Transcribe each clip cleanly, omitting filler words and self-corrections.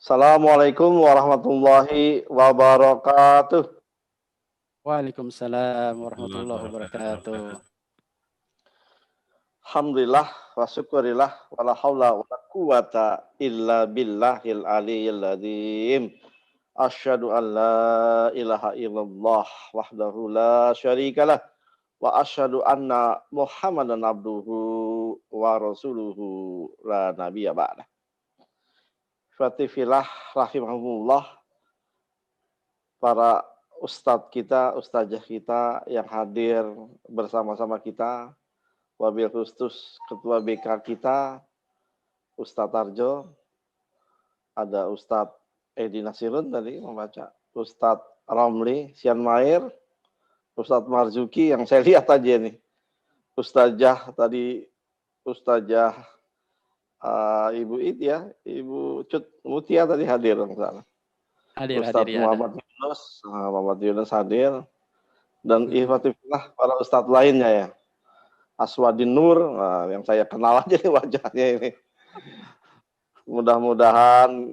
Assalamualaikum warahmatullahi wabarakatuh. Waalaikumsalam Warahmatullahi warahmatullahi wabarakatuh. wabarakatuh. Alhamdulillah wa syukurillah wa la haula wa la quwata illa billahil aliyyil adzim. Asyhadu an la ilaha illallah wahdahu la syarikalah wa asyhadu anna Muhammadan abduhu wa rasuluhu la nabiyya ba'dah. Fatifillah rahimahumullah, para ustadz kita, ustazah kita yang hadir bersama-sama kita, wabil khusus Ketua BK kita, Ustadz Tarjo, ada Ustadz Edi Nasirun tadi membaca, Ustadz Ramli Sian Mair, Ustadz Marzuki yang saya lihat aja nih, Ustazah tadi, Ustazah Ibu ya, Ibu Cut Mutia tadi hadir sana. Ustadz Ya, Muhammad Yunus hadir, dan ihwatifillah para ustadz lainnya ya. Aswadin Nur, yang saya kenal aja nih wajahnya ini. Mudah-mudahan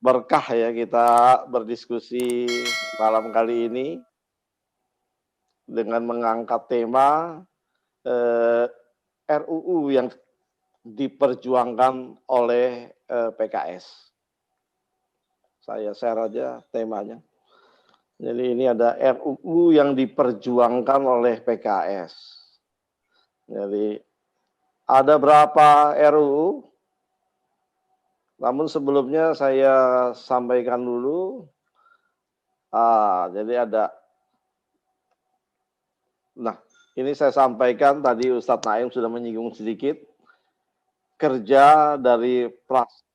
berkah ya kita berdiskusi malam kali ini dengan mengangkat tema RUU yang diperjuangkan oleh PKS. Saya share aja temanya. Jadi ini ada RUU yang diperjuangkan oleh PKS. Jadi ada berapa RUU? Namun sebelumnya saya sampaikan dulu. Jadi ada. Nah, ini saya sampaikan tadi Ustadz Naim sudah menyinggung sedikit. Kerja dari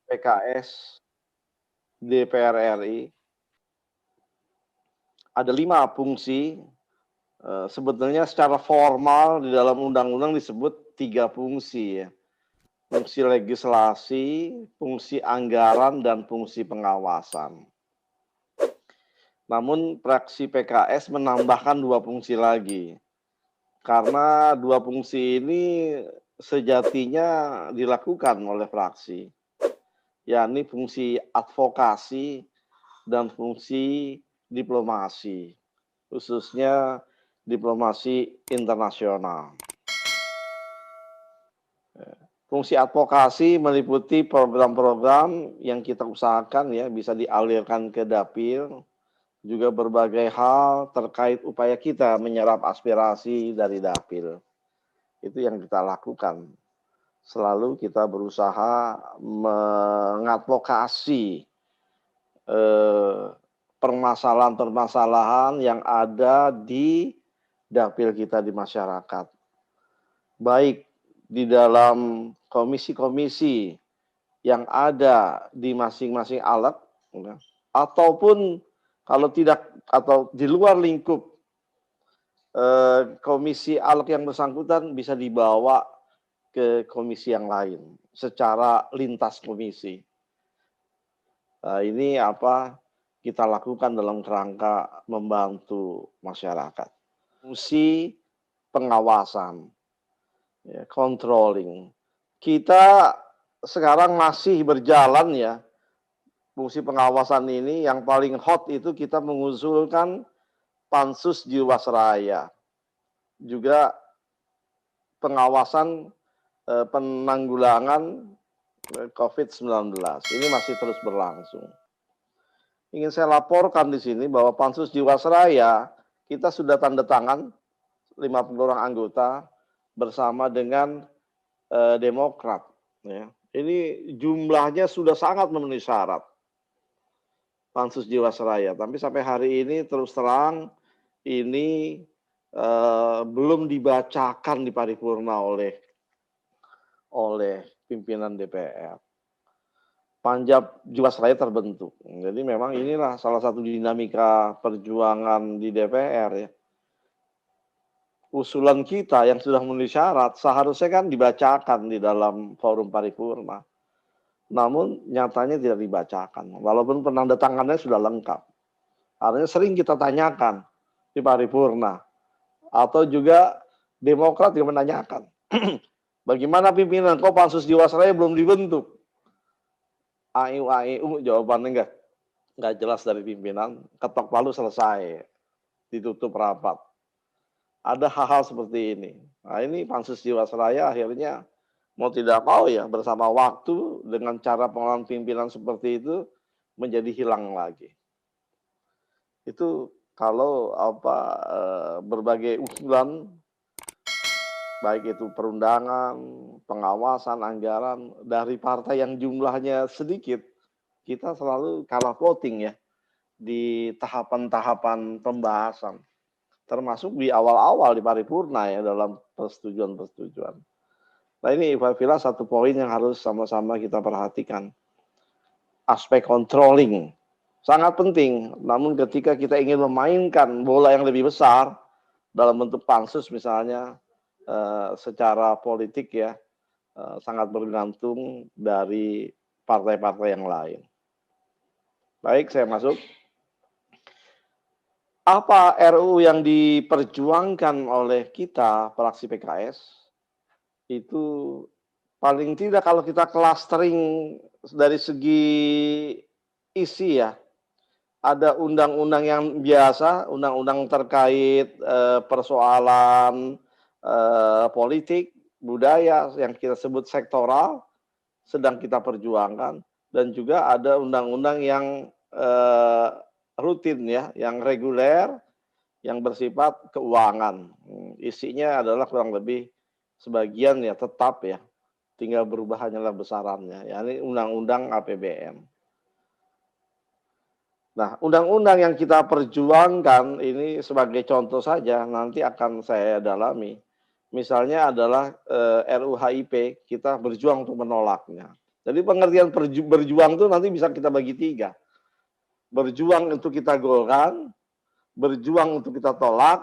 PKS DPR RI ada 5 fungsi. Sebetulnya secara formal di dalam undang-undang disebut 3 fungsi ya. Fungsi legislasi, fungsi anggaran, dan fungsi pengawasan. Namun fraksi PKS menambahkan 2 fungsi lagi. Karena 2 fungsi ini sejatinya dilakukan oleh fraksi, yakni fungsi advokasi dan fungsi diplomasi, khususnya diplomasi internasional. Fungsi advokasi meliputi program-program yang kita usahakan ya bisa dialirkan ke dapil, juga berbagai hal terkait upaya kita menyerap aspirasi dari dapil. Itu yang kita lakukan. Selalu kita berusaha mengadvokasi permasalahan-permasalahan yang ada di dapil kita di masyarakat. Baik di dalam komisi-komisi yang ada di masing-masing alat, ataupun kalau tidak, atau di luar lingkup komisi alat yang bersangkutan bisa dibawa ke komisi yang lain secara lintas komisi. Nah, ini apa kita lakukan dalam kerangka membantu masyarakat. Fungsi pengawasan, ya, controlling. Kita sekarang masih berjalan ya, fungsi pengawasan ini yang paling hot itu kita mengusulkan Pansus Jiwasraya. Juga pengawasan penanggulangan COVID-19. Ini masih terus berlangsung. Ingin saya laporkan di sini bahwa Pansus Jiwasraya kita sudah tanda tangan 50 orang anggota bersama dengan Demokrat. Ya. Ini jumlahnya sudah sangat memenuhi syarat Pansus Jiwasraya. Tapi sampai hari ini terus terang ini belum dibacakan di paripurna oleh pimpinan DPR. Panjab Jiwasraya terbentuk. Jadi memang inilah salah satu dinamika perjuangan di DPR ya. Usulan kita yang sudah memenuhi syarat seharusnya kan dibacakan di dalam forum paripurna. Namun nyatanya tidak dibacakan. Walaupun penandatangannya sudah lengkap. Artinya sering kita tanyakan di paripurna. Atau juga Demokrat juga menanyakan. Bagaimana pimpinan kok Pansus Jiwasraya belum dibentuk? AIU jawabannya nggak jelas dari pimpinan, ketok palu selesai, ditutup rapat. Ada hal-hal seperti ini. Nah, ini Pansus Jiwasraya akhirnya mau tidak mau ya bersama waktu dengan cara pengelolaan pimpinan seperti itu menjadi hilang lagi. Itu kalau berbagai usulan baik itu perundangan, pengawasan, anggaran dari partai yang jumlahnya sedikit, kita selalu kalah voting ya di tahapan-tahapan pembahasan, termasuk di awal-awal di paripurna ya dalam persetujuan-persetujuan. Nah ini Pak Vila satu poin yang harus sama-sama kita perhatikan. Aspek controlling sangat penting, namun ketika kita ingin memainkan bola yang lebih besar dalam bentuk pansus misalnya, secara politik ya, sangat bergantung dari partai-partai yang lain. Baik, saya masuk. Apa RUU yang diperjuangkan oleh kita, fraksi PKS, itu paling tidak kalau kita clustering dari segi isi ya, ada undang-undang yang biasa, undang-undang terkait persoalan politik, budaya yang kita sebut sektoral, sedang kita perjuangkan, dan juga ada undang-undang yang rutin ya, yang reguler, yang bersifat keuangan. Isinya adalah kurang lebih sebagian ya tetap ya, tinggal berubah hanyalah besarannya. Ya, ini undang-undang APBN. Nah, undang-undang yang kita perjuangkan ini sebagai contoh saja, nanti akan saya dalami. Misalnya adalah RUU HIP, kita berjuang untuk menolaknya. Jadi pengertian berjuang itu nanti bisa kita bagi tiga. Berjuang untuk kita golkan, berjuang untuk kita tolak,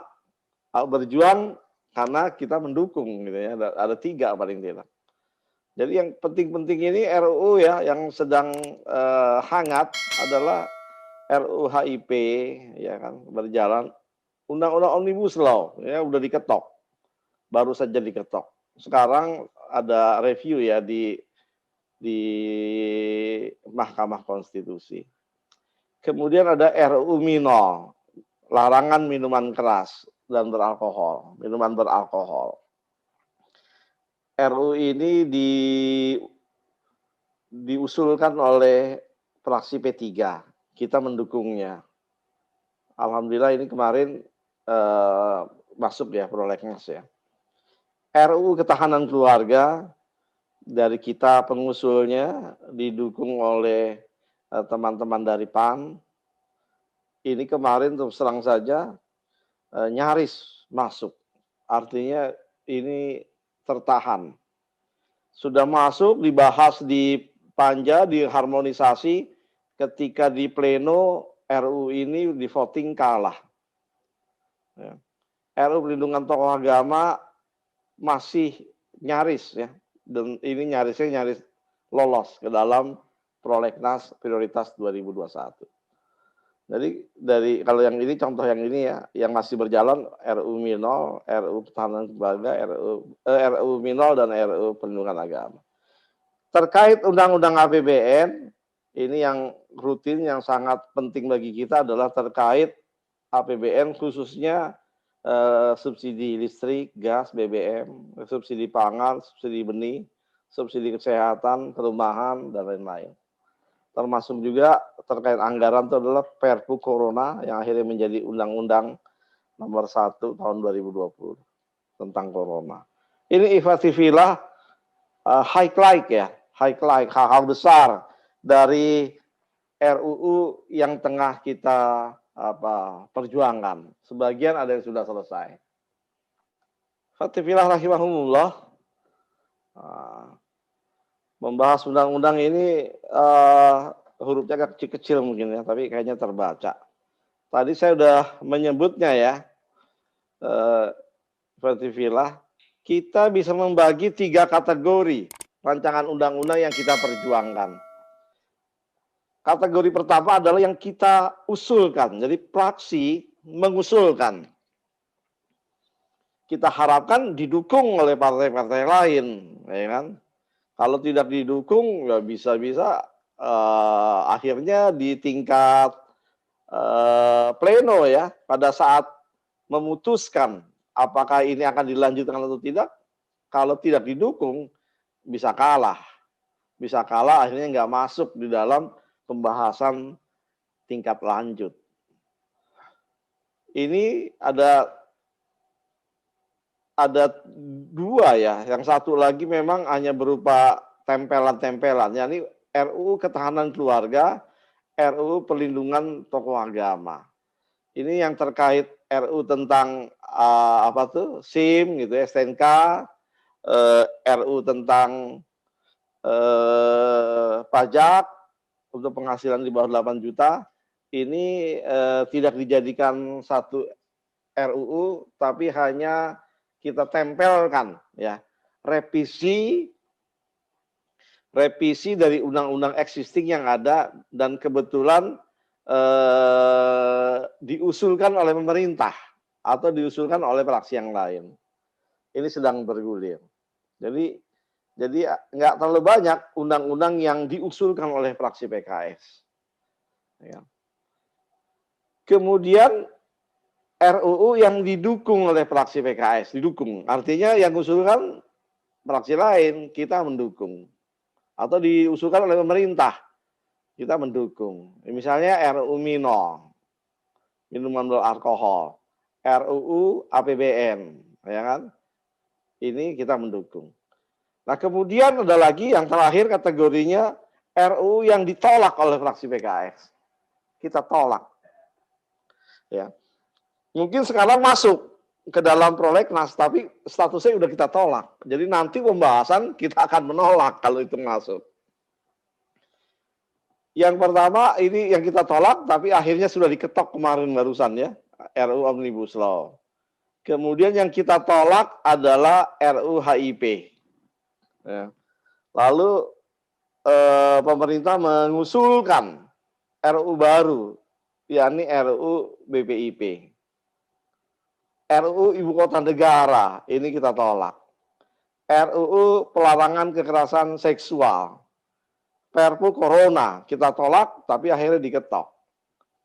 berjuang karena kita mendukung gitu ya. Ada tiga paling tidak. Jadi yang penting-penting ini RUU ya yang sedang hangat adalah RUU HIP ya kan berjalan, undang-undang Omnibus Law ya udah diketok. Baru saja diketok. Sekarang ada review ya di Mahkamah Konstitusi. Kemudian ada RUU Minol, larangan minuman keras dan beralkohol, minuman beralkohol. RUU ini diusulkan oleh fraksi P3, kita mendukungnya. Alhamdulillah ini kemarin masuk ya prolegnas ya. RUU Ketahanan Keluarga dari kita pengusulnya didukung oleh teman-teman dari PAN. Ini kemarin terus terang saja nyaris masuk. Artinya ini tertahan. Sudah masuk, dibahas di Panja, diharmonisasi, ketika di pleno RUU ini di voting kalah. Ya. RUU Perlindungan Tokoh Agama masih nyaris ya, dan ini nyaris lolos ke dalam prolegnas prioritas 2021. Jadi kalau yang ini contoh yang ini ya, yang masih berjalan RUU Minol, RUU Ketahanan Keluarga, RUU Minol dan RUU Perlindungan Agama. Terkait Undang-Undang APBN, ini yang rutin yang sangat penting bagi kita adalah terkait APBN khususnya subsidi listrik, gas, BBM, subsidi pangan, subsidi benih, subsidi kesehatan, perumahan, dan lain-lain. Termasuk juga terkait anggaran itu adalah Perpu Corona yang akhirnya menjadi Undang-Undang Nomor 1 Tahun 2020 tentang Corona. Ini ikhwatifilah highlight ya, highlight hal-hal besar dari RUU yang tengah kita perjuangkan. Sebagian ada yang sudah selesai. Ikhwatifilah rahimahumullah. Membahas undang-undang ini hurufnya agak kecil-kecil mungkin ya, tapi kayaknya terbaca. Tadi saya sudah menyebutnya ya, Vertivilah, kita bisa membagi 3 kategori rancangan undang-undang yang kita perjuangkan. Kategori pertama adalah yang kita usulkan, jadi praksi mengusulkan. Kita harapkan didukung oleh partai-partai lain, ya kan? Kalau tidak didukung, ya bisa-bisa akhirnya di tingkat pleno ya, pada saat memutuskan apakah ini akan dilanjutkan atau tidak, kalau tidak didukung bisa kalah. Bisa kalah akhirnya nggak masuk di dalam pembahasan tingkat lanjut. Ini ada dua ya, yang satu lagi memang hanya berupa tempelan-tempelan, yakni RUU Ketahanan Keluarga, RUU Perlindungan Tokoh Agama. Ini yang terkait RUU tentang apa tuh SIM gitu ya, STNK, RUU tentang pajak untuk penghasilan di bawah 8 juta, ini tidak dijadikan satu RUU, tapi hanya kita tempelkan ya revisi dari undang-undang existing yang ada dan kebetulan diusulkan oleh pemerintah atau diusulkan oleh fraksi yang lain. Ini sedang bergulir. Jadi nggak terlalu banyak undang-undang yang diusulkan oleh fraksi PKS. Ya. Kemudian RUU yang didukung oleh fraksi PKS, didukung. Artinya yang usulkan fraksi lain, kita mendukung. Atau diusulkan oleh pemerintah, kita mendukung. Misalnya RUU minuman beralkohol, RUU APBN, ya kan? Ini kita mendukung. Nah, kemudian ada lagi yang terakhir kategorinya RUU yang ditolak oleh fraksi PKS. Kita tolak. Ya. Mungkin sekarang masuk ke dalam prolegnas, tapi statusnya sudah kita tolak. Jadi nanti pembahasan kita akan menolak kalau itu masuk. Yang pertama ini yang kita tolak, tapi akhirnya sudah diketok kemarin barusan ya, RUU Omnibus Law. Kemudian yang kita tolak adalah RUU HIP. Ya. Lalu pemerintah mengusulkan RUU baru, yakni RUU BPIP. RUU Ibu Kota Negara, ini kita tolak. RUU Pelarangan Kekerasan Seksual. Perpu Corona, kita tolak, tapi akhirnya diketok.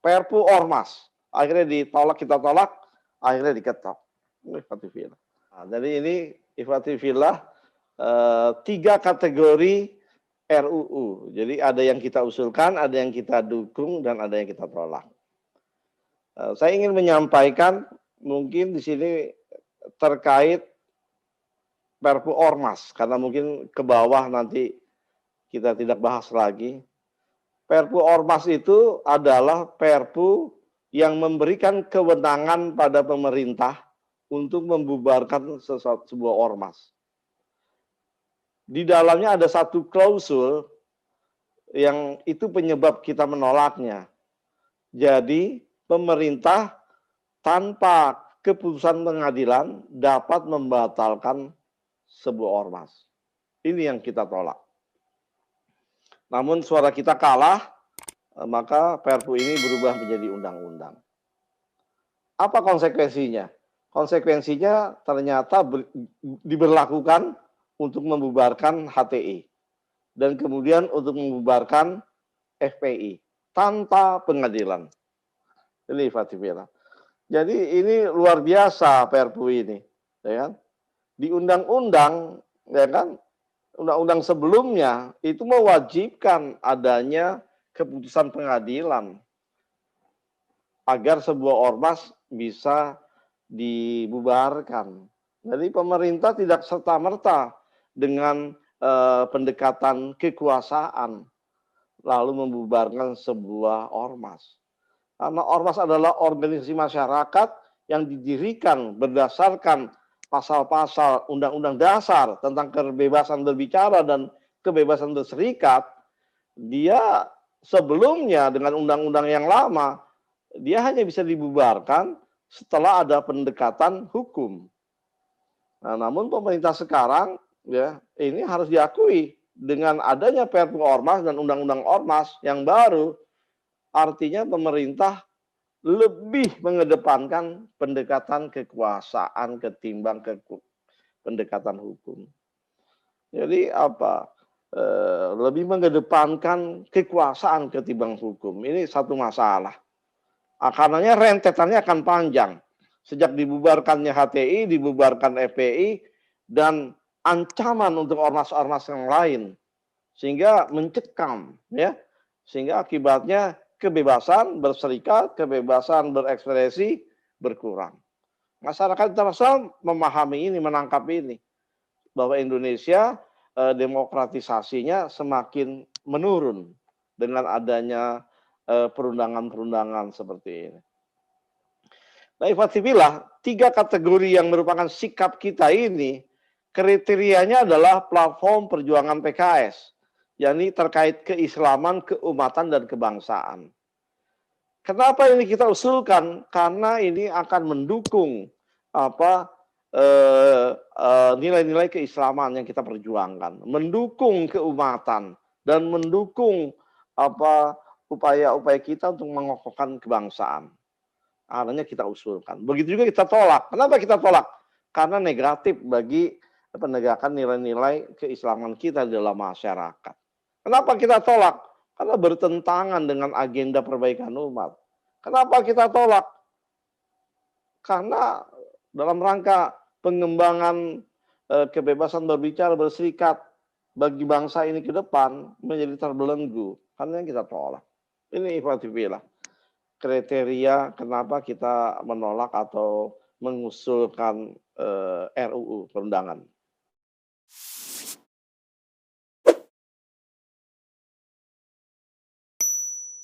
Perpu Ormas, akhirnya ditolak, kita tolak, akhirnya diketok. Nah, jadi ini ikhwatifillah, 3 kategori RUU. Jadi ada yang kita usulkan, ada yang kita dukung, dan ada yang kita tolak. Saya ingin menyampaikan mungkin di sini terkait Perpu Ormas, karena mungkin ke bawah nanti kita tidak bahas lagi. Perpu Ormas itu adalah perpu yang memberikan kewenangan pada pemerintah untuk membubarkan sebuah ormas. Di dalamnya ada satu klausul yang itu penyebab kita menolaknya. Jadi pemerintah tanpa keputusan pengadilan dapat membatalkan sebuah ormas. Ini yang kita tolak. Namun suara kita kalah, maka Perpu ini berubah menjadi undang-undang. Apa konsekuensinya? Konsekuensinya ternyata diberlakukan untuk membubarkan HTI dan kemudian untuk membubarkan FPI tanpa pengadilan. Ini Fatimila. Jadi ini luar biasa Perpu ini, ya kan? Di undang-undang, ya kan? Undang-undang sebelumnya itu mewajibkan adanya keputusan pengadilan agar sebuah ormas bisa dibubarkan. Jadi pemerintah tidak serta-merta dengan pendekatan kekuasaan lalu membubarkan sebuah ormas. Karena ormas adalah organisasi masyarakat yang didirikan berdasarkan pasal-pasal Undang-Undang Dasar tentang kebebasan berbicara dan kebebasan berserikat. Dia sebelumnya dengan undang-undang yang lama, dia hanya bisa dibubarkan setelah ada pendekatan hukum. Nah, namun pemerintah sekarang ya ini harus diakui dengan adanya Perpu Ormas dan Undang-Undang Ormas yang baru, artinya pemerintah lebih mengedepankan pendekatan kekuasaan ketimbang pendekatan hukum. Jadi apa? lebih mengedepankan kekuasaan ketimbang hukum. Ini satu masalah. Karenanya rentetannya akan panjang. Sejak dibubarkannya HTI, dibubarkan FPI, dan ancaman untuk ormas-ormas yang lain. Sehingga mencekam, ya. Sehingga akibatnya kebebasan berserikat, kebebasan berekspresi berkurang. Masyarakat internasional memahami ini, menangkap ini. Bahwa Indonesia demokratisasinya semakin menurun dengan adanya perundangan-perundangan seperti ini. Nah, Ikhwatibillah, 3 kategori yang merupakan sikap kita ini, kriterianya adalah platform perjuangan PKS, yakni terkait keislaman, keumatan, dan kebangsaan. Kenapa ini kita usulkan? Karena ini akan mendukung nilai-nilai keislaman yang kita perjuangkan, mendukung keumatan, dan mendukung upaya-upaya kita untuk mengokohkan kebangsaan. Akhirnya kita usulkan. Begitu juga kita tolak. Kenapa kita tolak? Karena negatif bagi penegakan nilai-nilai keislaman kita di dalam masyarakat. Kenapa kita tolak? Karena bertentangan dengan agenda perbaikan umat. Kenapa kita tolak? Karena dalam rangka pengembangan kebebasan berbicara, berserikat bagi bangsa ini ke depan menjadi terbelenggu. Karena kita tolak. Ini Ikhwatibillah kriteria kenapa kita menolak atau mengusulkan RUU perundangan.